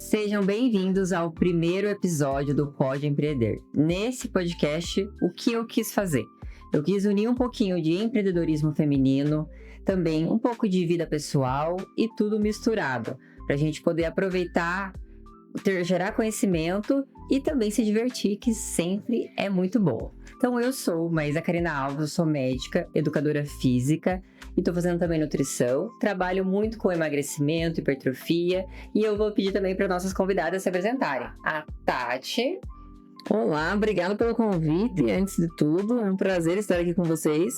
Sejam bem-vindos ao primeiro episódio do Pode Empreender. Nesse podcast, o que eu quis fazer? Eu quis unir um pouquinho de empreendedorismo feminino, também um pouco de vida pessoal e tudo misturado, para a gente poder aproveitar, gerar conhecimento e também se divertir, que sempre é muito bom. Então eu sou Maísa Karina Alves, sou médica, educadora física e estou fazendo também nutrição. Trabalho muito com emagrecimento, hipertrofia e eu vou pedir também para nossas convidadas se apresentarem. A Tati. Olá, obrigada pelo convite, antes de tudo, é um prazer estar aqui com vocês.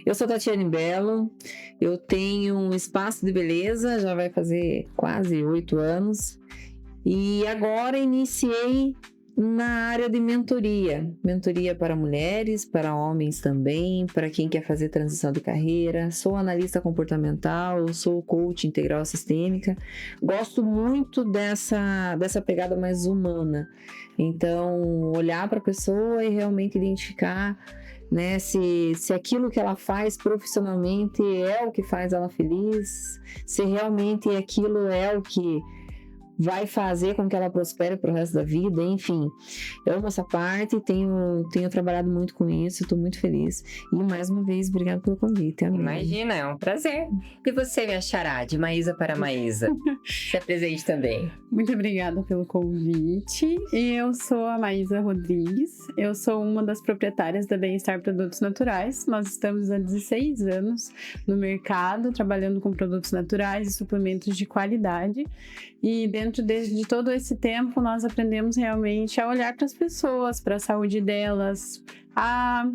Eu sou Tatiane Belo, eu tenho um espaço de beleza, já vai fazer quase 8 anos, e agora iniciei na área de mentoria para mulheres, para homens também, para quem quer fazer transição de carreira. Sou analista comportamental, sou coach integral sistêmica, gosto muito dessa pegada mais humana. Então, olhar para a pessoa e realmente identificar, né, se aquilo que ela faz profissionalmente é o que faz ela feliz, se realmente aquilo é o que vai fazer com que ela prospere pro resto da vida, enfim. Eu amo essa parte, tenho trabalhado muito com isso, estou muito feliz. E mais uma vez, obrigada pelo convite. Amém. Imagina, é um prazer. E você, minha xará, de Maísa para Maísa, se apresente também. Muito obrigada pelo convite. Eu sou a Maísa Rodrigues, eu sou uma das proprietárias da Bem-Estar Produtos Naturais. Nós estamos há 16 anos no mercado, trabalhando com produtos naturais e suplementos de qualidade. E dentro de todo esse tempo, nós aprendemos realmente a olhar para as pessoas, para a saúde delas, a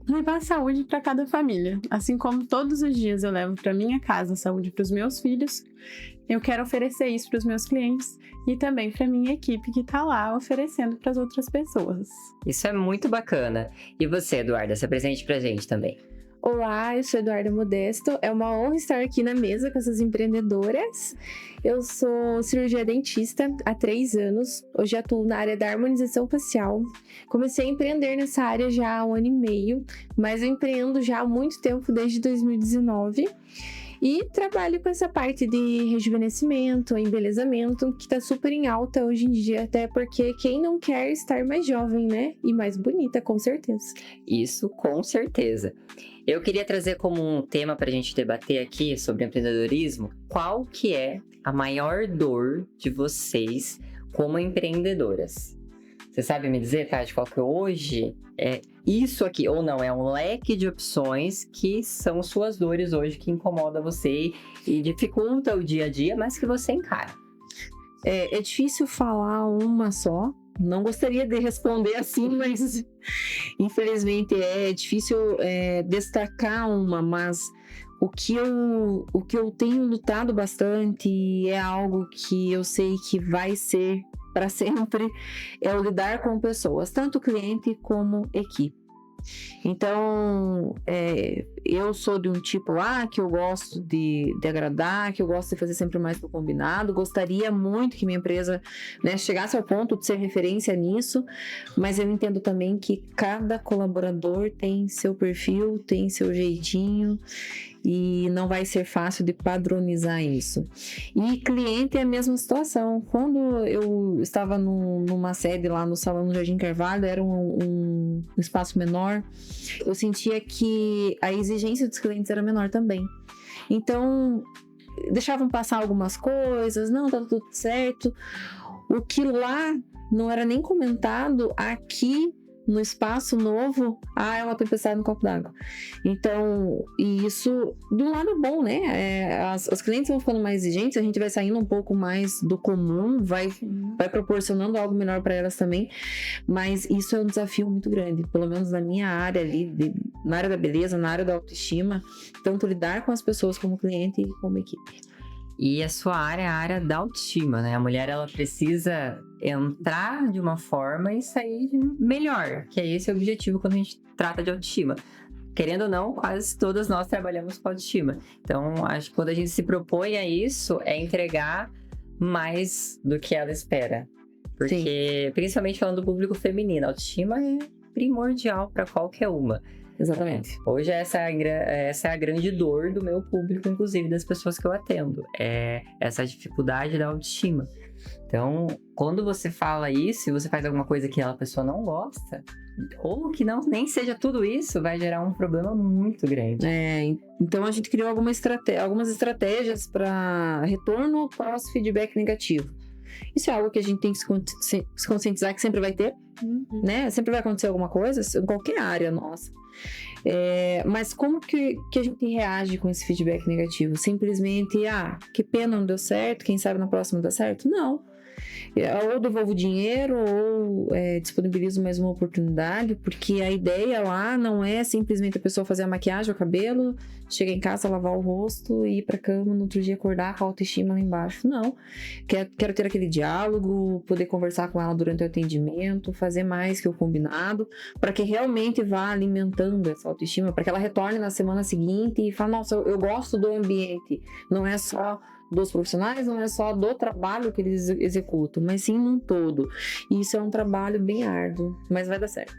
levar a saúde para cada família. Assim como todos os dias eu levo para minha casa a saúde para os meus filhos, eu quero oferecer isso para os meus clientes e também para minha equipe que está lá oferecendo para as outras pessoas. Isso é muito bacana. E você, Eduarda, se apresente para a gente também. Olá, eu sou Eduarda Modesto, é uma honra estar aqui na mesa com essas empreendedoras. Eu sou cirurgia dentista há 3 anos, hoje atuo na área da harmonização facial. Comecei a empreender nessa área já há 1 ano e meio, mas eu empreendo já há muito tempo, desde 2019. E trabalho com essa parte de rejuvenescimento, embelezamento, que tá super em alta hoje em dia, até porque quem não quer estar mais jovem, né? E mais bonita, com certeza. Isso, com certeza. Eu queria trazer como um tema pra gente debater aqui sobre empreendedorismo, qual que é a maior dor de vocês como empreendedoras? Você sabe me dizer, Tati, qual que hoje é isso aqui, ou não, é um leque de opções que são suas dores hoje que incomoda você e dificulta o dia a dia, mas que você encara? É difícil falar uma só, não gostaria de responder assim, mas infelizmente é difícil destacar uma, mas o que eu tenho lutado bastante é algo que eu sei que vai ser para sempre, é o lidar com pessoas, tanto cliente como equipe. Então, eu sou de um tipo que eu gosto de agradar, que eu gosto de fazer sempre mais do combinado. Gostaria muito que minha empresa, né, chegasse ao ponto de ser referência nisso, mas eu entendo também que cada colaborador tem seu perfil, tem seu jeitinho, e não vai ser fácil de padronizar isso. E cliente é a mesma situação. Quando eu estava numa sede lá no Salão do Jardim Carvalho, era um espaço menor, eu sentia que a exigência dos clientes era menor também. Então, deixavam passar algumas coisas, não, tá tudo certo. O que lá não era nem comentado, aqui no espaço novo, é uma tempestade no copo d'água. Então, e isso do lado bom, né? As clientes vão ficando mais exigentes, a gente vai saindo um pouco mais do comum, vai proporcionando algo melhor para elas também, mas isso é um desafio muito grande, pelo menos na minha área ali, na área da beleza, na área da autoestima, tanto lidar com as pessoas como cliente e como equipe. E a sua área é a área da autoestima, né? A mulher, ela precisa entrar de uma forma e sair melhor, que é esse o objetivo quando a gente trata de autoestima. Querendo ou não, quase todas nós trabalhamos com autoestima. Então, acho que quando a gente se propõe a isso, é entregar mais do que ela espera. Porque, sim, principalmente falando do público feminino, a autoestima é primordial para qualquer uma. Exatamente. Hoje essa é a grande dor do meu público, inclusive das pessoas que eu atendo. É essa dificuldade da autoestima. Então, quando você fala isso e você faz alguma coisa que a pessoa não gosta, ou que não nem seja tudo isso, vai gerar um problema muito grande. Então a gente criou algumas estratégias para retorno pós-feedback negativo. Isso é algo que a gente tem que se conscientizar que sempre vai ter, né? Sempre vai acontecer alguma coisa, em qualquer área nossa. Mas como que a gente reage com esse feedback negativo? Simplesmente, que pena, não deu certo, quem sabe na próxima dá certo? Não. Ou devolvo o dinheiro, ou disponibilizo mais uma oportunidade, porque a ideia lá não é simplesmente a pessoa fazer a maquiagem, o cabelo, chegar em casa, lavar o rosto e ir pra cama, no outro dia acordar com a autoestima lá embaixo. Não. Quero ter aquele diálogo, poder conversar com ela durante o atendimento, fazer mais que o combinado, para que realmente vá alimentando essa autoestima, para que ela retorne na semana seguinte e fale, nossa, eu gosto do ambiente, não é só dos profissionais, não é só do trabalho que eles executam, mas sim num todo. E isso é um trabalho bem árduo, mas vai dar certo.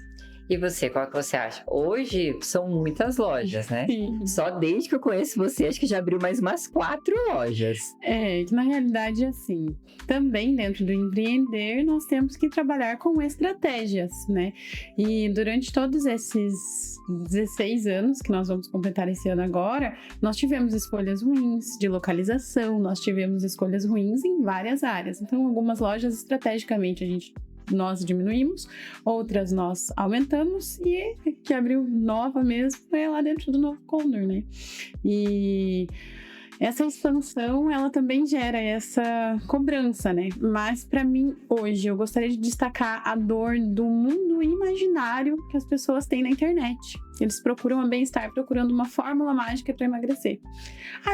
E você, qual que você acha? Hoje são muitas lojas, né? Sim. Só desde que eu conheço você, acho que já abriu mais umas 4 lojas. Que na realidade, assim, também dentro do empreender, nós temos que trabalhar com estratégias, né? E durante todos esses 16 anos que nós vamos completar esse ano agora, nós tivemos escolhas ruins de localização, nós tivemos escolhas ruins em várias áreas. Então, algumas lojas, estrategicamente, nós diminuímos, outras nós aumentamos, e que abriu nova mesmo é lá dentro do Novo Condor, né? E essa expansão, ela também gera essa cobrança, né? Mas para mim, hoje, eu gostaria de destacar a dor do mundo imaginário que as pessoas têm na internet. Eles procuram a bem-estar, procurando uma fórmula mágica para emagrecer.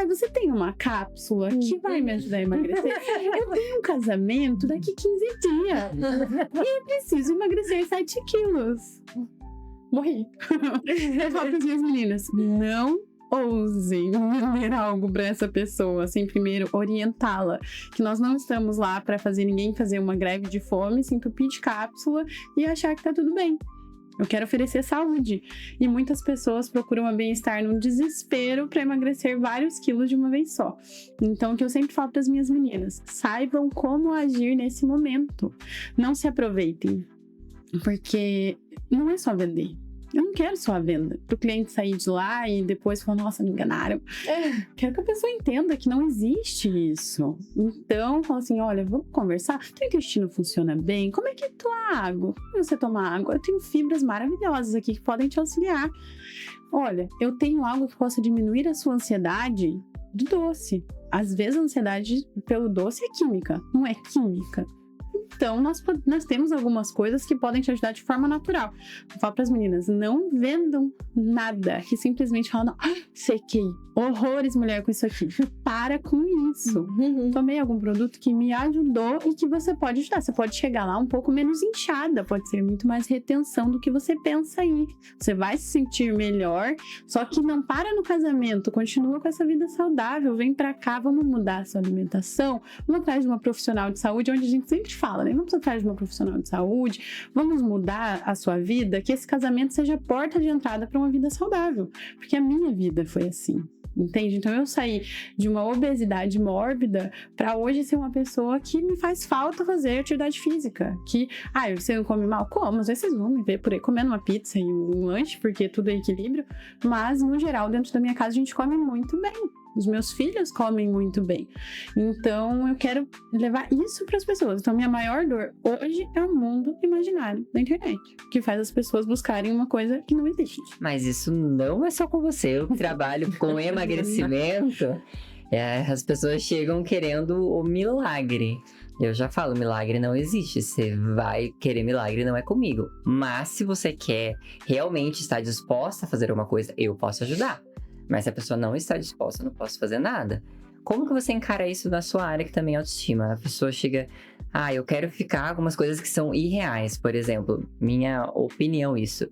Você tem uma cápsula que vai me ajudar a emagrecer? Eu tenho um casamento daqui 15 dias e preciso emagrecer 7 quilos. Morri. Eu falo para as minhas meninas, não ousem vender algo para essa pessoa, assim, primeiro orientá-la, que nós não estamos lá para fazer ninguém fazer uma greve de fome, se entupir de cápsula e achar que tá tudo bem. Eu quero oferecer saúde. E muitas pessoas procuram a bem-estar num desespero para emagrecer vários quilos de uma vez só. Então, o que eu sempre falo para as minhas meninas, saibam como agir nesse momento. Não se aproveitem, porque não é só vender. Eu não quero só a venda, para o cliente sair de lá e depois falar, nossa, me enganaram. Quero que a pessoa entenda que não existe isso. Então, fala assim, olha, vamos conversar? Teu intestino funciona bem? Como é que é tua água? Como você toma água? Eu tenho fibras maravilhosas aqui que podem te auxiliar. Olha, eu tenho algo que possa diminuir a sua ansiedade do doce. Às vezes a ansiedade pelo doce é química, não é química. Então, nós temos algumas coisas que podem te ajudar de forma natural. Eu falo para as meninas, não vendam nada que simplesmente falam, sequei, horrores, mulher, com isso aqui. Para com isso. Tomei algum produto que me ajudou e que você pode ajudar. Você pode chegar lá um pouco menos inchada, pode ser muito mais retenção do que você pensa aí. Você vai se sentir melhor, só que não para no casamento, continua com essa vida saudável, vem pra cá, vamos mudar a sua alimentação, vamos atrás de uma profissional de saúde, onde a gente sempre fala, né? Vamos atrás de uma profissional de saúde, vamos mudar a sua vida, que esse casamento seja a porta de entrada para uma vida saudável, porque a minha vida foi assim. Entende? Então eu saí de uma obesidade mórbida para hoje ser uma pessoa que me faz falta fazer atividade física. Que, você não come mal? Como? Às vezes vocês vão me ver por aí comendo uma pizza e um lanche, porque tudo é equilíbrio. Mas, no geral, dentro da minha casa a gente come muito bem. Os meus filhos comem muito bem. Então, eu quero levar isso para as pessoas. Então, minha maior dor hoje é o mundo imaginário da internet, que faz as pessoas buscarem uma coisa que não existe. Mas isso não é só com você. Eu trabalho com emagrecimento. As pessoas chegam querendo o milagre. Eu já falo, milagre não existe. Você vai querer milagre, não é comigo. Mas se você quer realmente estar disposta a fazer uma coisa, eu posso ajudar. Mas se a pessoa não está disposta, eu não posso fazer nada. Como que você encara isso na sua área, que também é autoestima? A pessoa chega, eu quero ficar algumas coisas que são irreais. Por exemplo, minha opinião isso.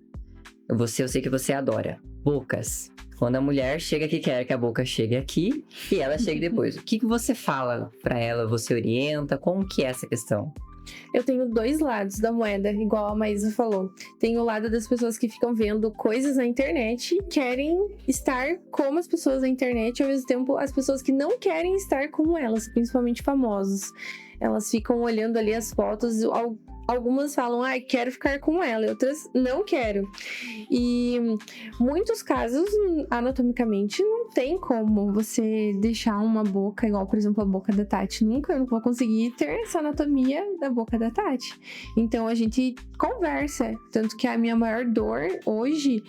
Eu sei que você adora bocas. Quando a mulher chega que quer que a boca chegue aqui e ela chegue depois. O que você fala pra ela? Você orienta? Como que é essa questão? Eu tenho 2 lados da moeda, igual a Maísa falou. Tem o lado das pessoas que ficam vendo coisas na internet e querem estar como as pessoas da internet, ao mesmo tempo as pessoas que não querem estar como elas, principalmente famosos. elas ficam olhando ali as fotos, algumas falam, quero ficar com ela, e outras não quero. E muitos casos, anatomicamente, não tem como você deixar uma boca igual, por exemplo, a boca da Tati. Nunca eu não vou conseguir ter essa anatomia da boca da Tati. Então a gente conversa, tanto que a minha maior dor hoje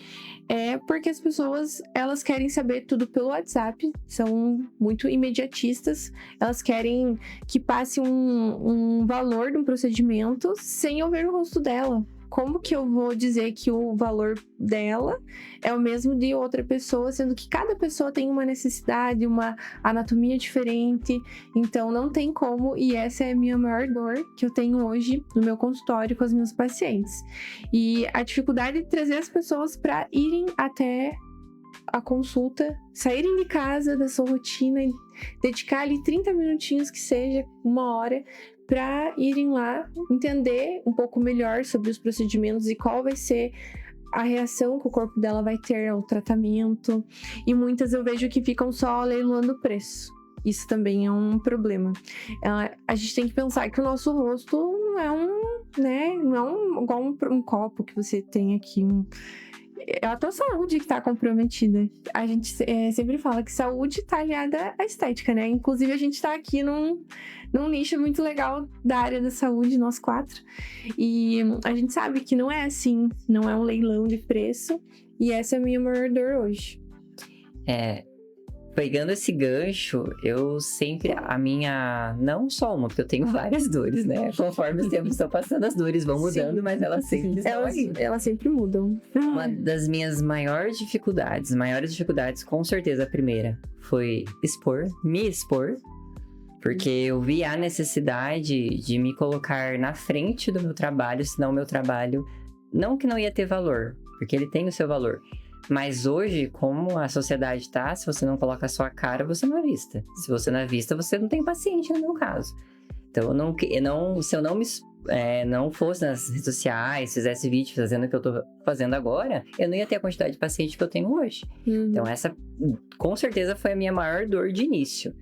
é porque as pessoas, elas querem saber tudo pelo WhatsApp, são muito imediatistas, elas querem que passe um valor de um procedimento sem eu ver o rosto dela. Como que eu vou dizer que o valor dela é o mesmo de outra pessoa, sendo que cada pessoa tem uma necessidade, uma anatomia diferente, então não tem como, e essa é a minha maior dor que eu tenho hoje no meu consultório com os meus pacientes. E a dificuldade de trazer as pessoas para irem até a consulta, saírem de casa da sua rotina e dedicar ali 30 minutinhos que seja, 1 hora, para irem lá entender um pouco melhor sobre os procedimentos e qual vai ser a reação que o corpo dela vai ter ao tratamento. E muitas eu vejo que ficam só leiloando o preço. Isso também é um problema. A gente tem que pensar que o nosso rosto não é igual um copo que você tem aqui. É a tua saúde que tá comprometida. A gente sempre fala que saúde tá aliada à estética, né? Inclusive, a gente tá aqui num nicho muito legal da área da saúde, nós 4. E a gente sabe que não é assim, não é um leilão de preço. E essa é a minha maior dor hoje. Pegando esse gancho, eu sempre, não só uma, porque eu tenho várias dores, né? Conforme os tempos estão passando, as dores vão mudando, sim, mas elas sempre estão aí. Elas sempre mudam. Uma das minhas maiores dificuldades, com certeza a primeira, foi me expor, porque eu vi a necessidade de me colocar na frente do meu trabalho, senão o meu trabalho, não que não ia ter valor, porque ele tem o seu valor. Mas hoje, como a sociedade tá, se você não coloca a sua cara, você não é vista. Se você não é vista, você não tem paciente, no meu caso. Então, se eu não fosse nas redes sociais, fizesse vídeo fazendo o que eu tô fazendo agora, eu não ia ter a quantidade de paciente que eu tenho hoje. Então, essa, com certeza, foi a minha maior dor de início.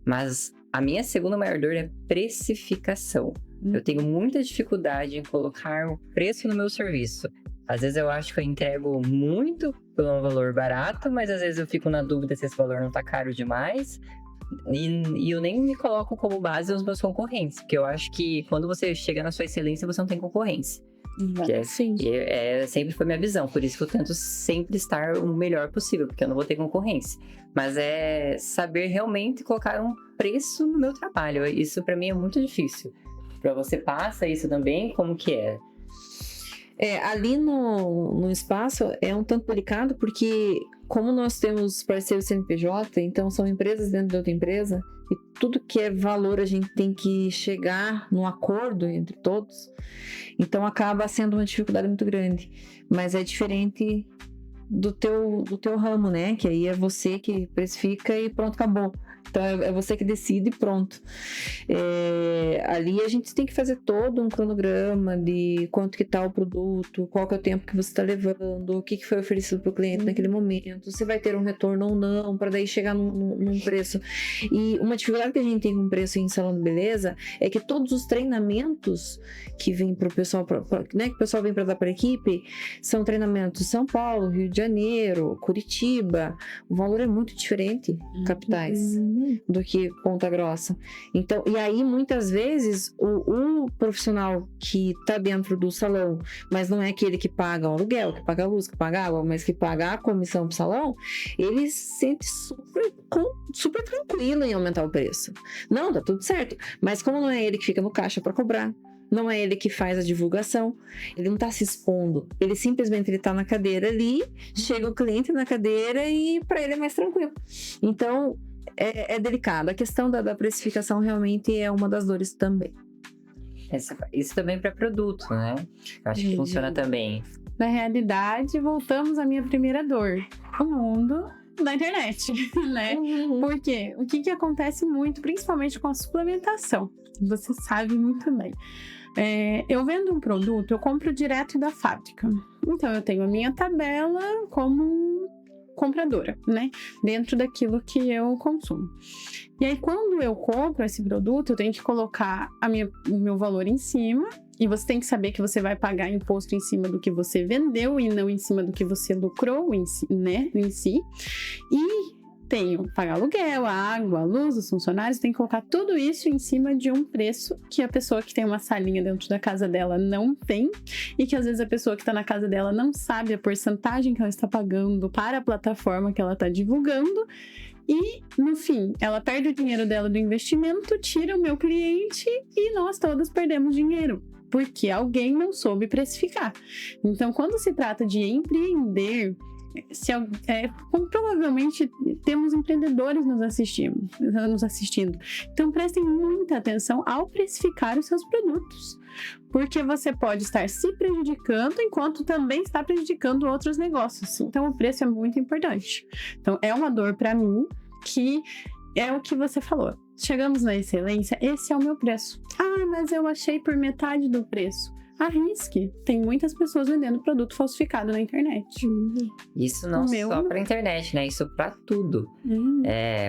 Mas a minha segunda maior dor é precificação. Eu tenho muita dificuldade em colocar o preço no meu serviço. Às vezes eu acho que eu entrego muito por um valor barato, mas às vezes eu fico na dúvida se esse valor não tá caro demais. E eu nem me coloco como base os meus concorrentes, porque eu acho que quando você chega na sua excelência, você não tem concorrência. Sim. Sempre foi minha visão, por isso que eu tento sempre estar o melhor possível, porque eu não vou ter concorrência. Mas é saber realmente colocar um preço no meu trabalho. Isso pra mim é muito difícil. Pra você passa isso também, como que é? Ali no espaço é um tanto delicado, porque como nós temos parceiros CNPJ, então são empresas dentro de outra empresa, e tudo que é valor a gente tem que chegar num acordo entre todos, então acaba sendo uma dificuldade muito grande, mas é diferente do teu ramo, né? Que aí é você que precifica e pronto, acabou. Então é você que decide e pronto. Ali a gente tem que fazer todo um cronograma de quanto que tá o produto, qual que é o tempo que você está levando, o que foi oferecido para o cliente naquele momento, se vai ter um retorno ou não, para daí chegar num preço. E uma dificuldade que a gente tem com preço em salão de beleza é que todos os treinamentos que vem para o pessoal, né, que o pessoal vem para dar para a equipe, são treinamentos São Paulo, Rio de Janeiro, Curitiba. O valor é muito diferente, capitais, do que Ponta Grossa. Então, e aí muitas vezes o profissional que tá dentro do salão, mas não é aquele que paga o aluguel, que paga a luz, que paga a água, mas que paga a comissão pro salão, ele se sente super tranquilo em aumentar o preço. Não, tá tudo certo. Mas como não é ele que fica no caixa para cobrar, não é ele que faz a divulgação, ele não tá se expondo, ele simplesmente tá na cadeira ali, chega o cliente na cadeira e para ele é mais tranquilo. Então é delicado. A questão da precificação realmente é uma das dores também. Isso também para produto, né? Acho que funciona também. Na realidade, voltamos à minha primeira dor, o mundo da internet, né? Por quê? O que acontece muito, principalmente com a suplementação, você sabe muito bem. Eu vendo um produto, eu compro direto da fábrica. Então, eu tenho a minha tabela como compradora, né? Dentro daquilo que eu consumo. E aí, quando eu compro esse produto, eu tenho que colocar o meu valor em cima. E você tem que saber que você vai pagar imposto em cima do que você vendeu e não em cima do que você lucrou em si, né? Em si. E tenho que pagar aluguel, a água, a luz, os funcionários, tem que colocar tudo isso em cima de um preço que a pessoa que tem uma salinha dentro da casa dela não tem, e que às vezes a pessoa que está na casa dela não sabe a porcentagem que ela está pagando para a plataforma que ela está divulgando, e no fim, ela perde o dinheiro dela do investimento, tira o meu cliente e nós todos perdemos dinheiro, porque alguém não soube precificar. Então, quando se trata de empreender, provavelmente temos empreendedores nos assistindo. Então prestem muita atenção ao precificar os seus produtos, porque você pode estar se prejudicando enquanto também está prejudicando outros negócios. Então o preço é muito importante. Então é uma dor para mim, que é o que você falou. Chegamos na excelência, esse é o meu preço. Ah, mas eu achei por metade do preço. Arrisque. Tem muitas pessoas vendendo produto falsificado na internet. Isso não só pra internet, né? Isso pra tudo.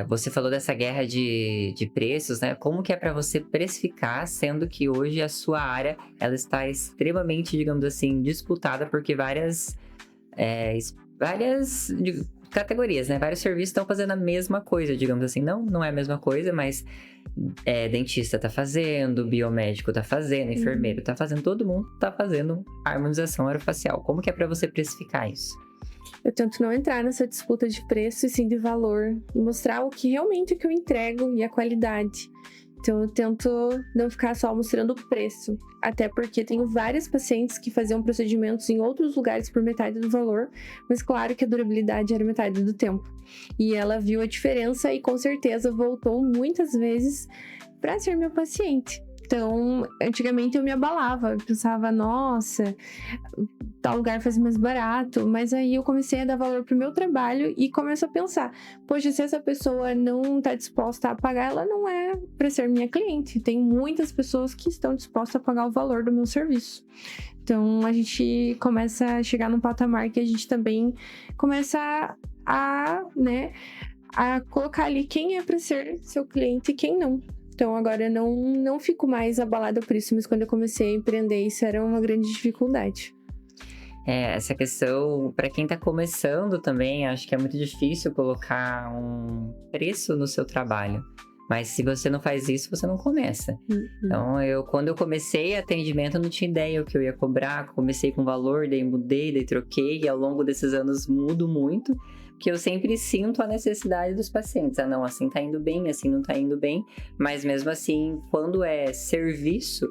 Você falou dessa guerra de preços, né? Como que é pra você precificar, sendo que hoje a sua área, ela está extremamente, digamos assim, disputada, porque várias categorias, né? Vários serviços estão fazendo a mesma coisa, digamos assim. Não é a mesma coisa, mas dentista tá fazendo, biomédico tá fazendo, enfermeiro tá fazendo, todo mundo tá fazendo harmonização orofacial. Como que é pra você precificar isso? Eu tento não entrar nessa disputa de preço e sim de valor, e mostrar o que realmente é que eu entrego e a qualidade. Então eu tento não ficar só mostrando o preço, até porque tenho várias pacientes que faziam procedimentos em outros lugares por metade do valor, mas claro que a durabilidade era metade do tempo. E ela viu a diferença e com certeza voltou muitas vezes para ser meu paciente. Então, antigamente eu me abalava, eu pensava, nossa, tal lugar faz mais barato, mas aí eu comecei a dar valor pro meu trabalho e começo a pensar, poxa, se essa pessoa não tá disposta a pagar, ela não é para ser minha cliente. Tem muitas pessoas que estão dispostas a pagar o valor do meu serviço. Então, a gente começa a chegar num patamar que a gente também começa a colocar ali quem é para ser seu cliente e quem não. Então, agora eu não fico mais abalada por isso, mas quando eu comecei a empreender, isso era uma grande dificuldade. Essa questão, para quem tá começando também, acho que é muito difícil colocar um preço no seu trabalho. Mas se você não faz isso, você não começa. Então, quando eu comecei atendimento, eu não tinha ideia o que eu ia cobrar. Comecei com valor, daí mudei, daí troquei. E ao longo desses anos mudo muito, porque eu sempre sinto a necessidade dos pacientes. Ah, não, assim tá indo bem, assim não tá indo bem. Mas mesmo assim, quando é serviço,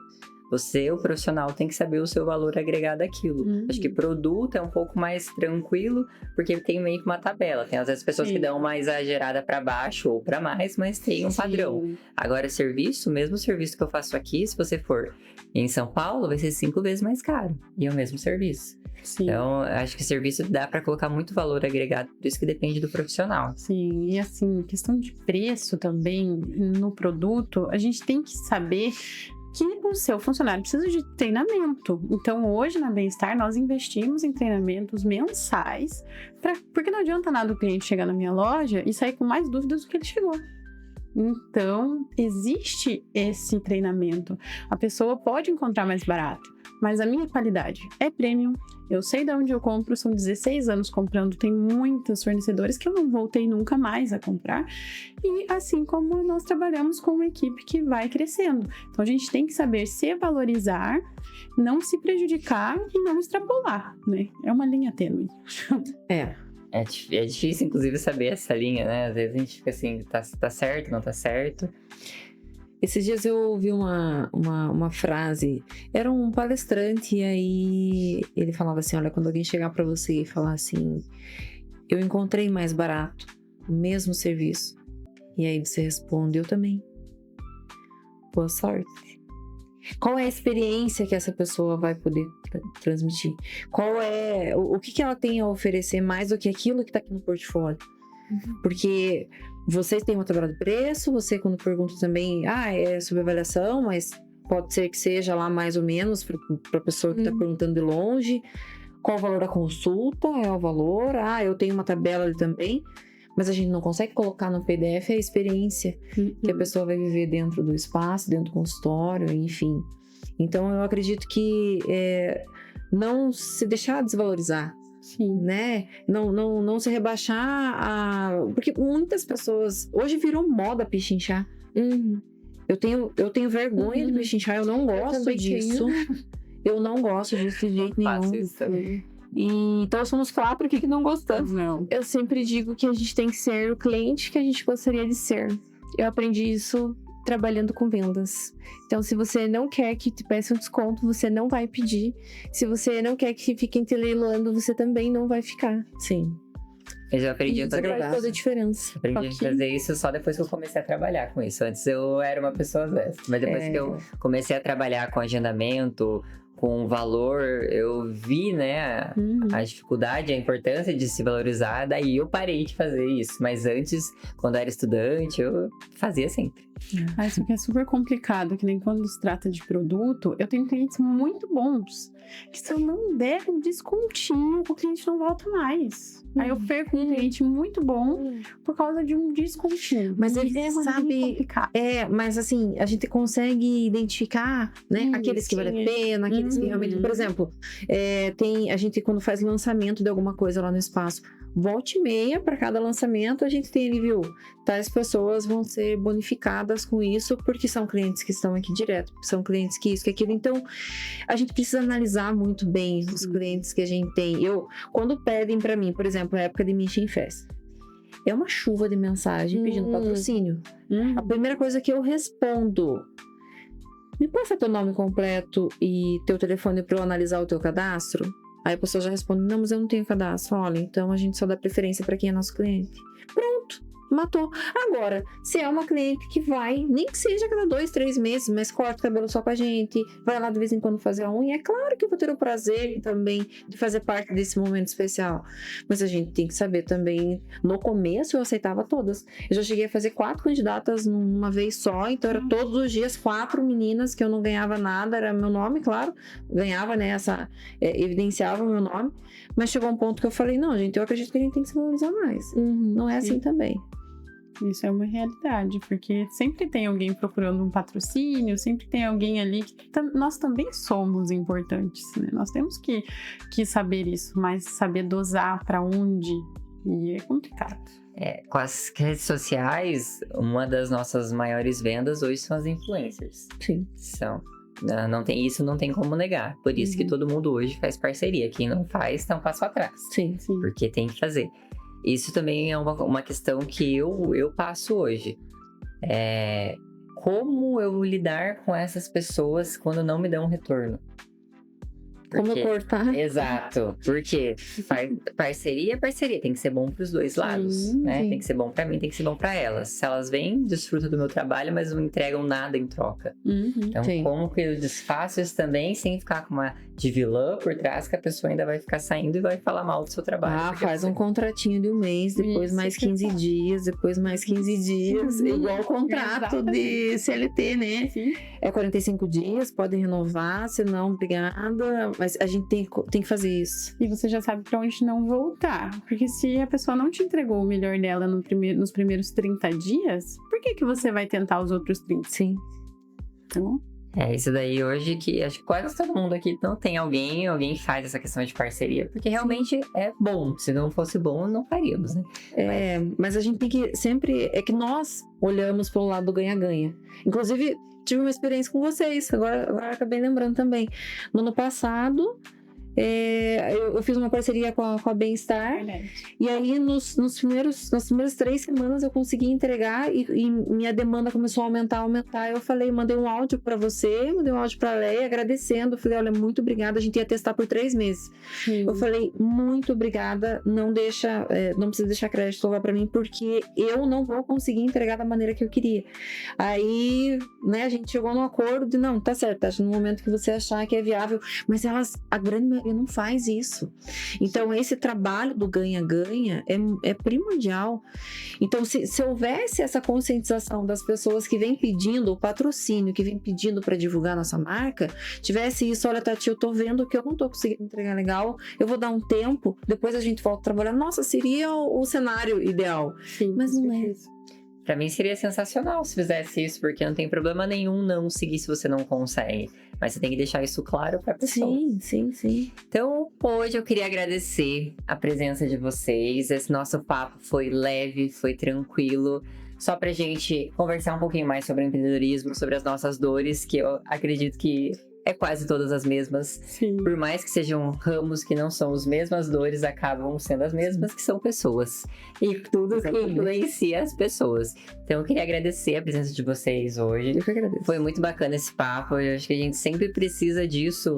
você, o profissional, tem que saber o seu valor agregado àquilo. Acho que produto é um pouco mais tranquilo, porque tem meio que uma tabela. Tem às vezes pessoas que dão uma exagerada para baixo ou para mais, mas tem um padrão. Agora, serviço, mesmo o serviço que eu faço aqui, se você for em São Paulo, vai ser 5 vezes mais caro. E é o mesmo serviço. Sim. Então, acho que serviço dá para colocar muito valor agregado, por isso que depende do profissional. Sim, e assim, questão de preço também no produto, a gente tem que saber que o seu funcionário precisa de treinamento. Então, hoje na Bem-Estar, nós investimos em treinamentos mensais, porque não adianta nada o cliente chegar na minha loja e sair com mais dúvidas do que ele chegou. Então, existe esse treinamento. A pessoa pode encontrar mais barato, mas a minha qualidade é premium. Eu sei de onde eu compro, são 16 anos comprando, tem muitos fornecedores que eu não voltei nunca mais a comprar. E assim como nós trabalhamos com uma equipe que vai crescendo. Então a gente tem que saber se valorizar, não se prejudicar e não extrapolar, né? É uma linha tênue. É difícil, inclusive, saber essa linha, né? Às vezes a gente fica assim, tá certo, não tá certo. Esses dias eu ouvi uma frase, era um palestrante, e aí ele falava assim, olha, quando alguém chegar pra você e falar assim, eu encontrei mais barato, o mesmo serviço, e aí você responde, eu também. Boa sorte. Qual é a experiência que essa pessoa vai poder transmitir? Qual é, o que ela tem a oferecer mais do que aquilo que tá aqui no portfólio? Porque vocês têm uma tabela de preço, você quando pergunta também, é sobre avaliação, mas pode ser que seja lá mais ou menos para a pessoa que está perguntando de longe. Qual o valor da consulta? É o valor? Eu tenho uma tabela ali também. Mas a gente não consegue colocar no PDF a experiência que a pessoa vai viver dentro do espaço, dentro do consultório, enfim. Então, eu acredito que não se deixar desvalorizar. Sim. Né? Não se rebaixar porque muitas pessoas hoje virou moda pichinchar. Eu tenho vergonha de pichinchar, eu não gosto disso. Eu não gosto disso de jeito nenhum. Então somos 4 aqui que não gostamos. Não. Eu sempre digo que a gente tem que ser o cliente que a gente gostaria de ser. Eu aprendi isso trabalhando com vendas. Então, se você não quer que te peça um desconto, você não vai pedir. Se você não quer que fiquem te leiloando, você também não vai ficar. Sim. Eu já aprendi a Isso fazer faz toda a diferença. Aprendi a fazer isso só depois que eu comecei a trabalhar com isso. Antes eu era uma pessoa dessa. Mas depois que eu comecei a trabalhar com agendamento, com valor, eu vi, né, a dificuldade, a importância de se valorizar. Daí eu parei de fazer isso. Mas antes, quando eu era estudante, eu fazia sempre. Isso aqui é super complicado, que nem quando se trata de produto, eu tenho clientes muito bons, que se eu não der um descontinho, o cliente não volta mais. Aí eu perco um cliente muito bom por causa de um descontinho. Mas ele sabe... complicado. Mas assim, a gente consegue identificar, né? Aqueles que valem a pena, aqueles que realmente... Por exemplo, a gente quando faz lançamento de alguma coisa lá no espaço, volta e meia para cada lançamento, a gente tem ali, viu? Tais pessoas vão ser bonificadas com isso, porque são clientes que estão aqui direto, são clientes que isso, que aquilo. Então, a gente precisa analisar muito bem os clientes que a gente tem. Quando pedem para mim, por exemplo, a época de Mission Fest, é uma chuva de mensagem pedindo patrocínio. A primeira coisa que eu respondo: me passa teu nome completo e teu telefone para eu analisar o teu cadastro? Aí a pessoa já responde: não, mas eu não tenho cadastro. Olha, então a gente só dá preferência para quem é nosso cliente. Pronto, matou. Agora, se é uma cliente que vai, nem que seja a cada 2, 3 meses, mas corta o cabelo só com a gente, vai lá de vez em quando fazer a unha, é claro que eu vou ter o prazer também de fazer parte desse momento especial. Mas a gente tem que saber também, no começo eu aceitava todas. Eu já cheguei a fazer 4 candidatas numa vez só, então era todos os dias 4 meninas que eu não ganhava nada, era meu nome, claro, ganhava, né, evidenciava o meu nome, mas chegou um ponto que eu falei: não, gente, eu acredito que a gente tem que se valorizar mais. Não é assim também. Isso é uma realidade, porque sempre tem alguém procurando um patrocínio, sempre tem alguém ali que nós também somos importantes, né? Nós temos que saber isso, mas saber dosar para onde, e é complicado. Com as redes sociais, uma das nossas maiores vendas hoje são as influencers. Sim. Isso não tem como negar. Por isso que todo mundo hoje faz parceria. Quem não faz, tá um passo atrás. Sim. Porque tem que fazer. Isso também é uma questão que eu passo hoje. Como eu lidar com essas pessoas quando não me dão um retorno? Como cortar? Exato. Porque parceria é parceria. Tem que ser bom pros dois lados, né? Sim. Tem que ser bom pra mim, tem que ser bom pra elas. Se elas vêm, desfrutam do meu trabalho, mas não entregam nada em troca. Então, como que eu desfaço isso também sem ficar com uma de vilã por trás, que a pessoa ainda vai ficar saindo e vai falar mal do seu trabalho. Faz um contratinho de um mês, depois mais 15 dias, depois mais 15 dias. Igual o contrato de CLT, né? Sim. É 45 dias, podem renovar, se não, obrigada. Mas a gente tem que fazer isso. E você já sabe pra onde não voltar. Porque se a pessoa não te entregou o melhor dela nos primeiros 30 dias, por que você vai tentar os outros 30? Sim. Então... isso daí hoje que acho que quase todo mundo aqui não tem alguém faz essa questão de parceria, porque realmente é bom. Se não fosse bom, não faríamos, né? Mas a gente tem que sempre... É que nós olhamos pelo lado do ganha-ganha. Inclusive, tive uma experiência com vocês, agora acabei lembrando também. No ano passado, eu fiz uma parceria com a Bem-Estar. E aí, nas primeiras 3 semanas, eu consegui entregar e minha demanda começou a aumentar. Eu falei, mandei um áudio pra você, mandei um áudio pra Leia, agradecendo. Eu falei, olha, muito obrigada. A gente ia testar por 3 meses. Eu falei, muito obrigada. Não precisa deixar crédito lá pra mim, porque eu não vou conseguir entregar da maneira que eu queria. Aí, né, a gente chegou num acordo de, não, tá certo, acho no momento que você achar que é viável. Mas maioria não faz isso. Então, esse trabalho do ganha-ganha é primordial. Então, se houvesse essa conscientização das pessoas que vêm pedindo o patrocínio, que vêm pedindo para divulgar nossa marca, tivesse isso, olha, Tati, eu tô vendo que eu não tô conseguindo entregar legal, eu vou dar um tempo, depois a gente volta a trabalhar. Nossa, seria o cenário ideal. Sim, Mas com não é. certeza. Pra mim seria sensacional se fizesse isso, porque não tem problema nenhum não seguir se você não consegue. Mas você tem que deixar isso claro pra pessoa. Sim. Então, hoje eu queria agradecer a presença de vocês. Esse nosso papo foi leve, foi tranquilo. Só pra gente conversar um pouquinho mais sobre empreendedorismo, sobre as nossas dores, que eu acredito que é quase todas as mesmas. Sim. Por mais que sejam ramos que não são as mesmas dores, acabam sendo as mesmas, que são pessoas. E tudo que influencia as pessoas. Então eu queria agradecer a presença de vocês hoje. Eu que agradeço. Foi muito bacana esse papo. Eu acho que a gente sempre precisa disso.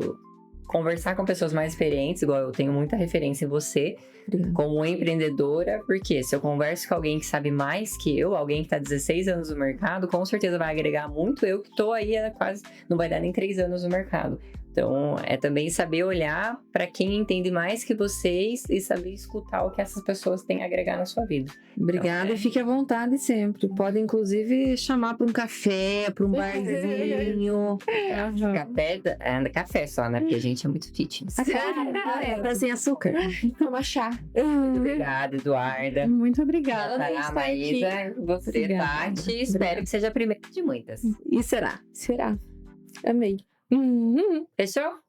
Conversar com pessoas mais experientes, igual eu tenho muita referência em você, Obrigada. como empreendedora, porque se eu converso com alguém que sabe mais que eu, alguém que tá 16 anos no mercado, com certeza vai agregar muito. Eu que tô aí há quase, não vai dar nem 3 anos no mercado. Então, é também saber olhar para quem entende mais que vocês e saber escutar o que essas pessoas têm a agregar na sua vida. Obrigada e fique à vontade sempre. Pode, inclusive, chamar para um café, para um barzinho. Café só, né? Porque a gente é muito fitness. Tá sem açúcar. Tomar chá. Obrigada, Eduarda. Muito obrigada. Tá, Maísa, você, Obrigada. Tati. Espero que seja a primeira de muitas. E será? Será? Amei. Fechou?